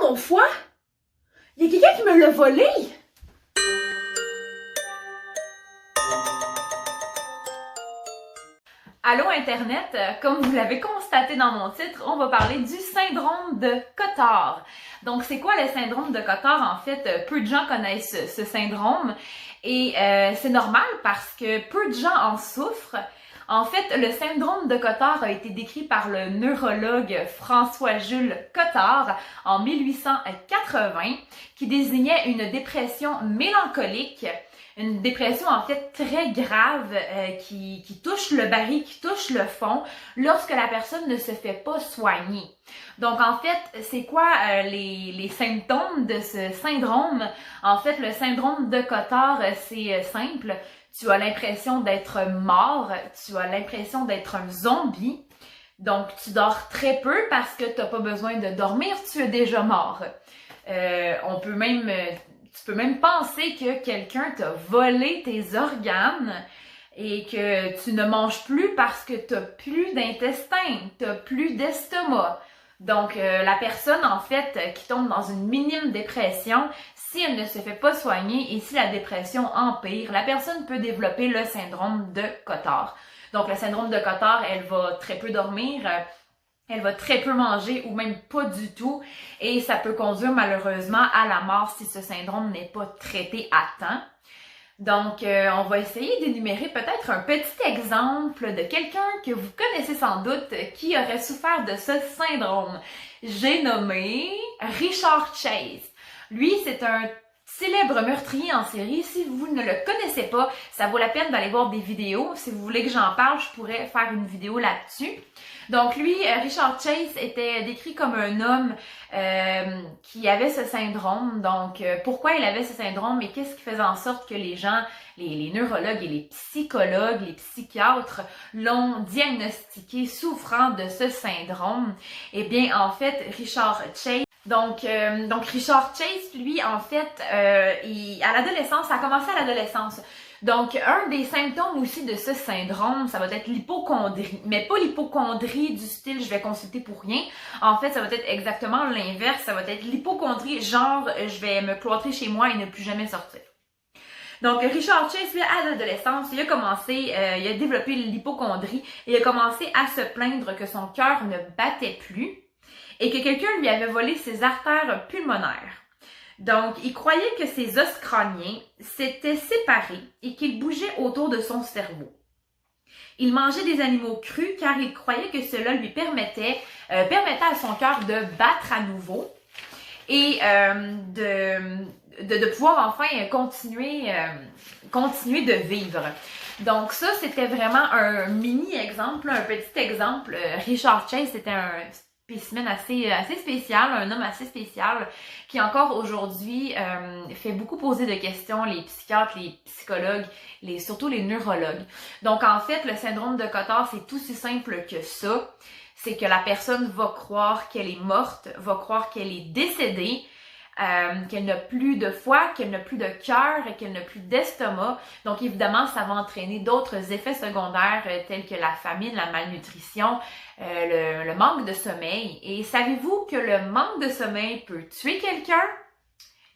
mon foie? Il y a quelqu'un qui me l'a volé! Allô Internet, comme vous l'avez constaté dans mon titre, on va parler du syndrome de Cotard. Donc c'est quoi le syndrome de Cotard? En fait, peu de gens connaissent ce syndrome et c'est normal parce que peu de gens en souffrent. En fait, le syndrome de Cotard a été décrit par le neurologue François-Jules Cotard en 1880, qui désignait une dépression mélancolique, une dépression en fait très grave qui touche le baril, qui touche le fond lorsque la personne ne se fait pas soigner. Donc en fait, c'est quoi les symptômes de ce syndrome? En fait, le syndrome de Cotard, c'est simple. Tu as l'impression d'être mort, tu as l'impression d'être un zombie, donc tu dors très peu parce que tu n'as pas besoin de dormir, tu es déjà mort. Tu peux même penser que quelqu'un t'a volé tes organes et que tu ne manges plus parce que tu n'as plus d'intestin, tu n'as plus d'estomac. Donc la personne en fait qui tombe dans une minime dépression, si elle ne se fait pas soigner et si la dépression empire, la personne peut développer le syndrome de Cotard. Donc le syndrome de Cotard, elle va très peu dormir, elle va très peu manger ou même pas du tout et ça peut conduire malheureusement à la mort si ce syndrome n'est pas traité à temps. Donc, on va essayer d'énumérer peut-être un petit exemple de quelqu'un que vous connaissez sans doute qui aurait souffert de ce syndrome. J'ai nommé Richard Chase. Lui, c'est un célèbre meurtrier en série. Si vous ne le connaissez pas, ça vaut la peine d'aller voir des vidéos. Si vous voulez que j'en parle, je pourrais faire une vidéo là-dessus. Donc lui, Richard Chase était décrit comme un homme qui avait ce syndrome. Donc pourquoi il avait ce syndrome et qu'est-ce qui faisait en sorte que les gens, les neurologues et les psychologues, les psychiatres l'ont diagnostiqué souffrant de ce syndrome? Eh bien en fait, Richard Chase, donc Richard Chase, lui, en fait, à l'adolescence, ça a commencé à l'adolescence. Donc, un des symptômes aussi de ce syndrome, ça va être l'hypocondrie. Mais pas l'hypocondrie du style « je vais consulter pour rien ». En fait, ça va être exactement l'inverse. Ça va être l'hypocondrie, genre « je vais me cloîtrer chez moi et ne plus jamais sortir ». Donc, Richard Chase, lui, à l'adolescence, il a développé l'hypocondrie et il a commencé à se plaindre que son cœur ne battait plus et que quelqu'un lui avait volé ses artères pulmonaires. Donc, il croyait que ses os crâniens s'étaient séparés et qu'ils bougeaient autour de son cerveau. Il mangeait des animaux crus car il croyait que cela lui permettait à son cœur de battre à nouveau et de pouvoir enfin continuer de vivre. Donc ça, c'était vraiment un mini-exemple, un petit exemple. Richard Chase, c'était un spécimen assez spécial, un homme assez spécial qui encore aujourd'hui fait beaucoup poser de questions les psychiatres, les psychologues, surtout les neurologues. Donc en fait, le syndrome de Cotard, c'est tout si simple que ça. C'est que la personne va croire qu'elle est morte, va croire qu'elle est décédée, qu'elle n'a plus de foie, qu'elle n'a plus de cœur et qu'elle n'a plus d'estomac. Donc évidemment, ça va entraîner d'autres effets secondaires tels que la famine, la malnutrition, le manque de sommeil. Et savez-vous que le manque de sommeil peut tuer quelqu'un?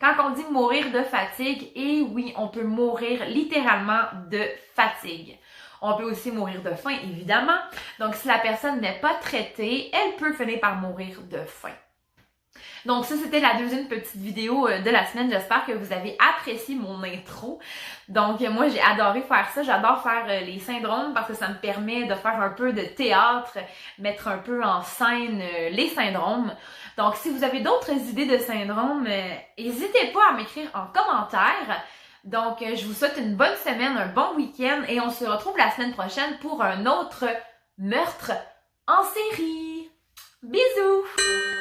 Quand on dit mourir de fatigue, et oui, on peut mourir littéralement de fatigue. On peut aussi mourir de faim, évidemment. Donc si la personne n'est pas traitée, elle peut finir par mourir de faim. Donc ça, c'était la deuxième petite vidéo de la semaine. J'espère que vous avez apprécié mon intro. Donc moi, j'ai adoré faire ça. J'adore faire les syndromes parce que ça me permet de faire un peu de théâtre, mettre un peu en scène les syndromes. Donc si vous avez d'autres idées de syndromes, n'hésitez pas à m'écrire en commentaire. Donc je vous souhaite une bonne semaine, un bon week-end et on se retrouve la semaine prochaine pour un autre meurtre en série. Bisous!